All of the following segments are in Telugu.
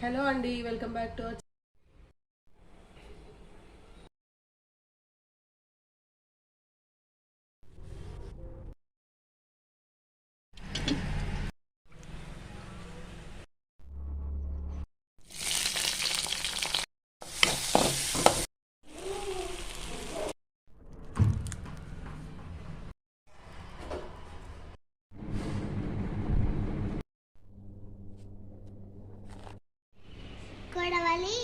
హలో అండి, వెల్కమ్ బ్యాక్ టు అవర్. కొడవలి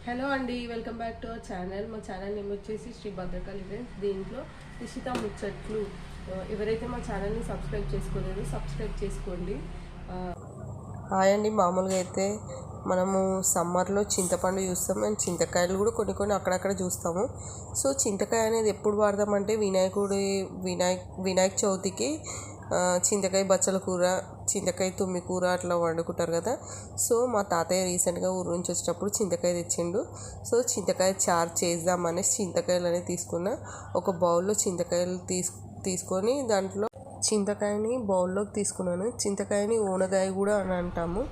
హలో అండి, welcome back to our channel. మా ఛానల్ నేమ్ వచ్చేసి శ్రీ భద్రకాళి ఫ్రెండ్స్. దీంట్లో ఇషిత ముచ్చట్లు. ఎవరైతే మా ఛానల్ని సబ్స్క్రైబ్ చేసుకోలేదో సబ్స్క్రైబ్ చేసుకోండి. హాయ్ అండి. మామూలుగా అయితే మనము సమ్మర్లో చింతపండు చూస్తాం అండ్ చింతకాయలు కూడా కొన్ని కొన్ని అక్కడక్కడ చూస్తాము. సో చింతకాయ అనేది ఎప్పుడు వాడతామంటే వినాయక చవితికి చింతకాయ బచ్చల కూర, చింతకాయ తుమ్మి కూర అట్లా వండుకుంటారు కదా. సో మా తాతయ్య రీసెంట్గా ఊరు నుంచి వచ్చేటప్పుడు చింతకాయ తెచ్చిండు. సో చింతకాయ చారు చేద్దామనేసి చింతకాయలు అనేది తీసుకున్న. ఒక బౌల్లో చింతకాయలు తీసుకొని దాంట్లో చింతకాయని బౌల్లోకి తీసుకున్నాను. చింతకాయని ఊనగాయ కూడా అని అంటాము.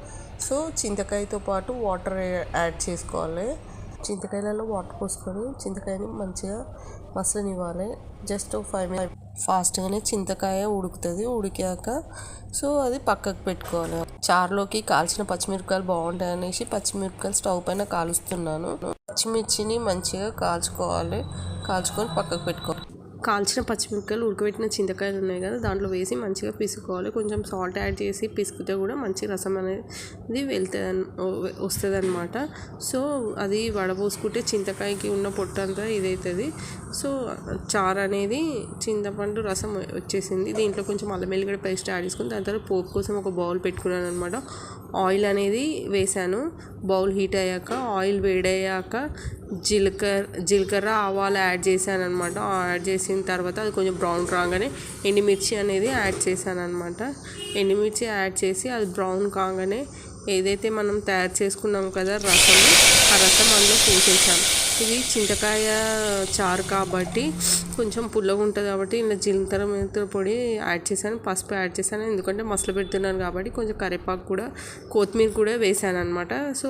సో చింతకాయతో పాటు వాటర్ యాడ్ చేసుకోవాలి. చింతకాయలలో వాటర్ పోసుకొని చింతకాయని మంచిగా మసలనివ్వాలి. జస్ట్ 5 మినిట్స్ ఫాస్ట్గానే చింతకాయ ఉడుకుతుంది. ఉడికాక సో అది పక్కకు పెట్టుకోవాలి. చారులోకి కాల్చిన పచ్చిమిరపకాయలు బాగుంటాయి అనేసి పచ్చిమిరపకాయలు స్టవ్ పైన కాలుస్తున్నాను. పచ్చిమిర్చిని మంచిగా కాల్చుకొని పక్కకు పెట్టుకోవాలి. కాల్చిన పచ్చిమిరపకాయలు ఉడకబెట్టిన చింతకాయలు ఉన్నాయి కదా, దాంట్లో వేసి మంచిగా పిసుకోవాలి. కొంచెం సాల్ట్ యాడ్ చేసి పిసికితే కూడా మంచి రసం అనేది వస్తుంది అనమాట. సో అది వడపోసుకుంటే చింతకాయకి ఉన్న పొట్టు అంతా ఇదవుతుంది. సో చారు అనేది చింతపండు రసం వచ్చేసింది. దీంట్లో కొంచెం అల్లం వెల్లిగడ్డ పేస్ట్ యాడ్ చేసుకుని దాని తర్వాత పోపు కోసం ఒక బౌల్ పెట్టుకున్నాను అనమాట. ఆయిల్ అనేది వేసాను. బౌల్ హీట్ అయ్యాక ఆయిల్ వేడయ్యాక జీలకర్ర ఆవాలు యాడ్ చేశాను అనమాట. యాడ్ చేసిన తర్వాత అది కొంచెం బ్రౌన్ రాగానే ఎండుమిర్చి అనేది యాడ్ చేశాను అనమాట. ఎండుమిర్చి యాడ్ చేసి అది బ్రౌన్ కాగానే ఏదైతే మనం తయారు చేసుకున్నాం కదా రసం, ఆ రసం అందులో పోసేసాం. ఇది చింతకాయ చారు కాబట్టి కొంచెం పుల్లగా ఉంటుంది కాబట్టి ఇలా జీలకర్ర మెంతుల పొడి యాడ్ చేశాను, పసుపు యాడ్ చేశాను. ఎందుకంటే మసలు పెడుతున్నాను కాబట్టి కొంచెం కరివేపాకు కూడా, కొత్తిమీర కూడా వేసాను అనమాట. సో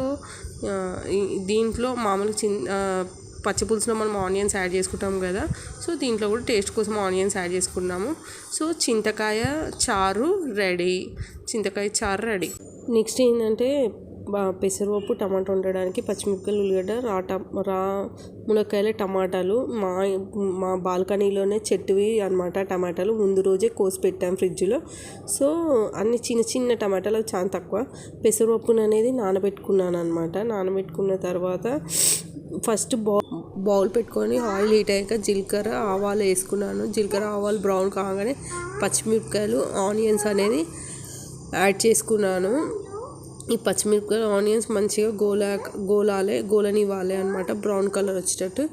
దీంట్లో మామూలు పచ్చిపులుసులో మనం ఆనియన్స్ యాడ్ చేసుకుంటాం కదా. సో దీంట్లో కూడా టేస్ట్ కోసం ఆనియన్స్ యాడ్ చేసుకున్నాము. సో చింతకాయ చారు రెడీ. నెక్స్ట్ ఏంటంటే పెసరపప్పు, టమాటా వండడానికి పచ్చిమిరపకాయలు, ఉల్లిగడ్డ, రా మునక్కాయల, టమాటాలు మా బాల్కనీలోనే చెట్టువి అనమాట. టమాటాలు ముందు రోజే కోసి పెట్టాం ఫ్రిడ్జ్లో. సో అన్ని చిన్న చిన్న టమాటాలు చాలా తక్కువ. పెసరపప్పును అనేది నానబెట్టుకున్నాను అనమాట. నానబెట్టుకున్న తర్వాత ఫస్ట్ బౌల్ పెట్టుకొని ఆయిల్ హీట్ అయ్యాక జీలకర్ర ఆవాలు వేసుకున్నాను. జీలకర్ర ఆవాలు బ్రౌన్ కాగానే పచ్చిమిరపకాయలు, ఆనియన్స్ అనేది యాడ్ చేసుకున్నాను. ఈ పచ్చిమిరపకాయలు, ఆనియన్స్ మంచిగా గోలనివ్వాలి అనమాట, బ్రౌన్ కలర్ వచ్చేటట్టు.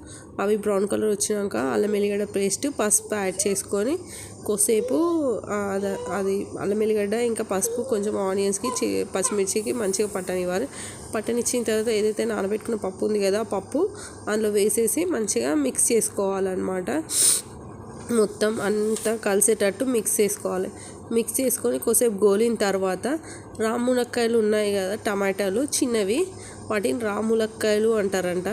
అవి బ్రౌన్ కలర్ వచ్చినాక అల్లం వెల్లిగడ్డ పేస్ట్, పసుపు యాడ్ చేసుకొని కొద్దిసేపు అది అల్లం వెల్లిగడ్డ ఇంకా పసుపు కొంచెం ఆనియన్స్కి పచ్చిమిర్చికి మంచిగా పట్టనిచ్చిన తర్వాత ఏదైతే నానబెట్టుకున్న పప్పు ఉంది కదా, ఆ పప్పు అందులో వేసేసి మంచిగా మిక్స్ చేసుకోవాలన్నమాట. మొత్తం అంతా కలిసేటట్టు మిక్స్ చేసుకోవాలి. మిక్స్ చేసుకొని కొద్దిసేపు గోలిన తర్వాత రాములక్కాయలు ఉన్నాయి కదా, టమాటాలు చిన్నవి, వాటిని రాములక్కాయలు అంటారంట.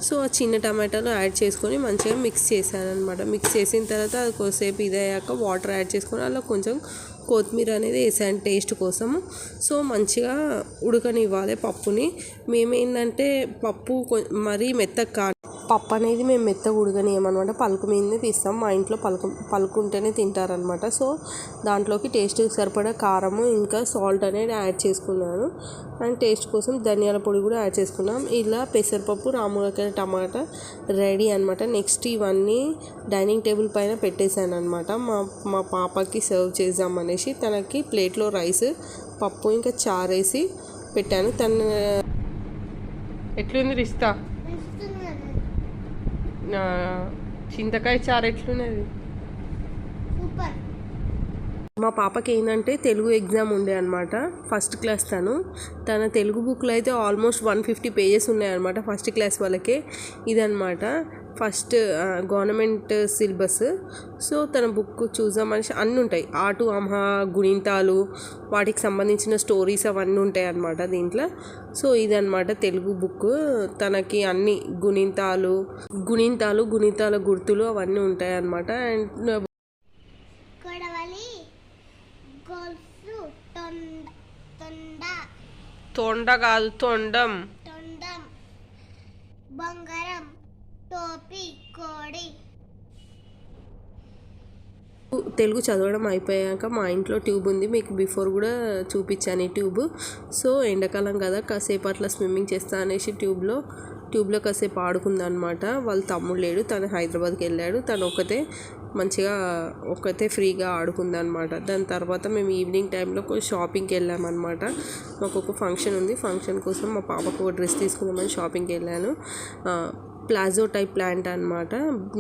సో ఆ చిన్న టమాటాలు యాడ్ చేసుకొని మంచిగా మిక్స్ చేశాను అనమాట. మిక్స్ చేసిన తర్వాత అది కొద్దిసేపు ఇదయ్యాక వాటర్ యాడ్ చేసుకొని అలా కొంచెం కొత్తిమీర అనేది వేసాను టేస్ట్ కోసము. సో మంచిగా ఉడకనివ్వాలి పప్పుని. మేమేంటంటే పప్పు మరీ మెత్తగా పప్పు అనేది మేము మెత్తగా ఉడకనియమన్నమాట. పలుకు మీదనే తీస్తాం. మా ఇంట్లో పలుకుంటేనే తింటారనమాట. సో దాంట్లోకి టేస్ట్కి సరిపడా కారము ఇంకా సాల్ట్ అనేది యాడ్ చేసుకున్నాను. అండ్ టేస్ట్ కోసం ధనియాల పొడి కూడా యాడ్ చేసుకున్నాం. ఇలా పెసరపప్పు, రాములకాయ, టమాటా రెడీ అనమాట. నెక్స్ట్ ఇవన్నీ డైనింగ్ టేబుల్ పైన పెట్టేశాను అనమాట. మా పాపకి సర్వ్ చేద్దామనేసి తనకి ప్లేట్లో రైస్, పప్పు ఇంకా చారు వేసి పెట్టాను. ఎట్లుంది రిస్తా? నా చింతకాయ చారు ఎట్లున్నది? సూపర్. మా పాపకి ఏంటంటే తెలుగు ఎగ్జామ్ ఉండే అనమాట. ఫస్ట్ క్లాస్ తన తెలుగు బుక్లో అయితే ఆల్మోస్ట్ 150 పేజెస్ ఉన్నాయన్నమాట. ఫస్ట్ క్లాస్ వాళ్ళకే ఇదనమాట ఫస్ట్ గవర్నమెంట్ సిలబస్. సో తన బుక్ చూద్దామని అన్నీ ఉంటాయి. ఆటు అమ్మ గుణింతాలు వాటికి సంబంధించిన స్టోరీస్ అవన్నీ ఉంటాయి అన్నమాట దీంట్లో. సో ఇదన్నమాట తెలుగు బుక్. తనకి అన్ని గుణింతాలు గుణితాల గుర్తులు అవన్నీ ఉంటాయి అన్నమాట. అండ్ కొడవలి గొలుసు తొండ తొండ కాదు తొండం. తొండం బంగారం టోపీ కోడి. తెలుగు చదవడం అయిపోయాక మా ఇంట్లో ట్యూబ్ ఉంది, మీకు బిఫోర్ కూడా చూపించాను ఈ ట్యూబ్. సో ఎండాకాలం కదా కాసేపు అట్లా స్విమ్మింగ్ చేస్తా అనేసి ట్యూబ్లో కాసేపు ఆడుకుందనమాట. వాళ్ళ తమ్ముడు లేడు, తను హైదరాబాద్కి వెళ్ళాడు. తను ఒక్కతే ఫ్రీగా ఆడుకుందనమాట. దాని తర్వాత మేము ఈవినింగ్ టైంలో షాపింగ్కి వెళ్ళామన్నమాట. మాకు ఒక ఫంక్షన్ ఉంది, ఫంక్షన్ కోసం మా పాపకు ఒక డ్రెస్ తీసుకుందామని షాపింగ్కి వెళ్ళాను. ప్లాజో టైప్ ప్యాంట్ అనమాట,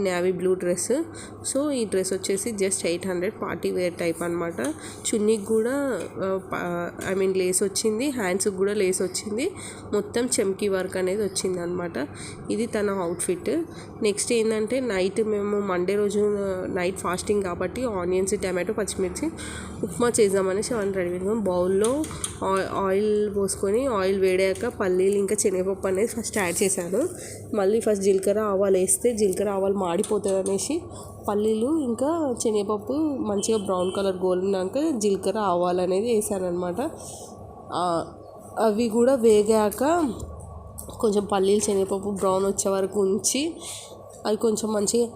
నేవీ బ్లూ డ్రెస్. సో ఈ డ్రెస్ వచ్చేసి జస్ట్ 800, పార్టీ వేర్ టైప్ అనమాట. చున్నీకి కూడా లేస్ వచ్చింది, హ్యాండ్స్కి కూడా లేస్ వచ్చింది, మొత్తం చెమ్కీ వర్క్ అనేది వచ్చింది అనమాట. ఇది తన అవుట్ఫిట్. నెక్స్ట్ ఏంటంటే నైట్ మేము మండే రోజు నైట్ ఫాస్టింగ్ కాబట్టి ఆనియన్స్, టమాటో, పచ్చిమిర్చి ఉప్మా చేద్దామనేసి అవన్నీ రెడీ చేసాం. బౌల్లో ఆయిల్ పోసుకొని ఆయిల్ వేడాక పల్లీలు ఇంకా శనగపప్పు అనేది ఫస్ట్ యాడ్ చేశాను. మళ్ళీ ఫస్ట్ జీలకర్ర ఆవాలు వేస్తే జీలకర్ర ఆవాలు మాడిపోతుంది అనేసి పల్లీలు ఇంకా శనగపప్పు మంచిగా బ్రౌన్ కలర్ గోలినాక జీలకర్ర ఆవాలు అనేది వేసాను అనమాట. అవి కూడా వేగాక కొంచెం పల్లీలు శనగపప్పు బ్రౌన్ వచ్చే వరకు ఉంచి అవి కొంచెం మంచిగా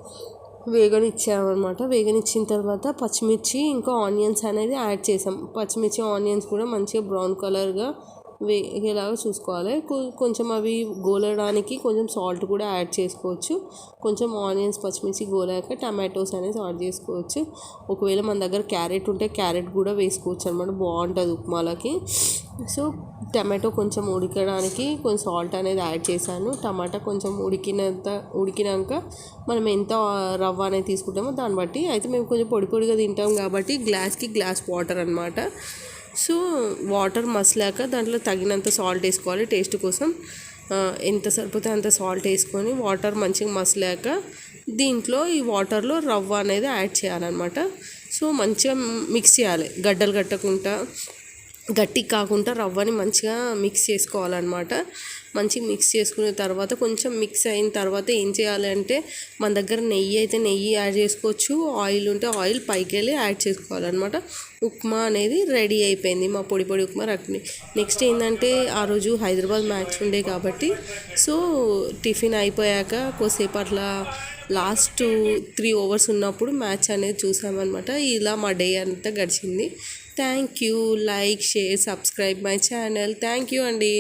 వేగనిచ్చామన్నమాట. వేగనిచ్చిన తర్వాత పచ్చిమిర్చి ఇంకా ఆనియన్స్ అనేది యాడ్ చేసాం. పచ్చిమిర్చి ఆనియన్స్ కూడా మంచిగా బ్రౌన్ కలర్గా వేగేలాగా చూసుకోవాలి. కొంచెం అవి గోలడానికి కొంచెం సాల్ట్ కూడా యాడ్ చేసుకోవచ్చు. కొంచెం ఆనియన్స్ పచ్చిమిర్చి గోలాక టమాటోస్ అనేది యాడ్ చేసుకోవచ్చు. ఒకవేళ మన దగ్గర క్యారెట్ ఉంటే క్యారెట్ కూడా వేసుకోవచ్చు అనమాట, బాగుంటుంది ఉప్మాలకి. సో టమాటో కొంచెం ఉడకడానికి కొంచెం సాల్ట్ అనేది యాడ్ చేశాను. టమాటా కొంచెం ఉడికినాక మనం ఎంత రవ్వ అనేది తీసుకుంటామో దాన్ని బట్టి. అయితే మేము కొంచెం పొడిగా తింటాం కాబట్టి గ్లాస్కి గ్లాస్ వాటర్ అనమాట. సో వాటర్ మసలాక దాంట్లో తగినంత సాల్ట్ వేసుకోవాలి టేస్ట్ కోసం. ఎంత సరిపోతే అంత సాల్ట్ వేసుకొని వాటర్ మంచిగా మసలాక దీంట్లో ఈ వాటర్లో రవ్వ అనేది యాడ్ చేయాలన్నమాట. సో మంచిగా మిక్స్ చేయాలి, గడ్డలు కట్టకుండా గట్టిగా కాకుండా రవ్వని మంచిగా మిక్స్ చేసుకోవాలన్నమాట. మంచిగా మిక్స్ చేసుకున్న తర్వాత కొంచెం మిక్స్ అయిన తర్వాత ఏం చేయాలి అంటే మన దగ్గర నెయ్యి అయితే నెయ్యి యాడ్ చేసుకోవచ్చు, ఆయిల్ ఉంటే ఆయిల్ పైకి వెళ్ళి యాడ్ చేసుకోవాలన్నమాట. ఉప్మా అనేది రెడీ అయిపోయింది, మా పొడి ఉప్మా రకని. నెక్స్ట్ ఏంటంటే ఆ రోజు హైదరాబాద్ మ్యాచ్ ఉండే కాబట్టి సో టిఫిన్ అయిపోయాక కొద్దిసేపు అట్లా లాస్ట్ 3 ఓవర్స్ ఉన్నప్పుడు మ్యాచ్ అనేది చూసామన్నమాట. ఇలా మా డే అంతా గడిచింది. Thank you. Like, share, subscribe my channel. Thank you అండి.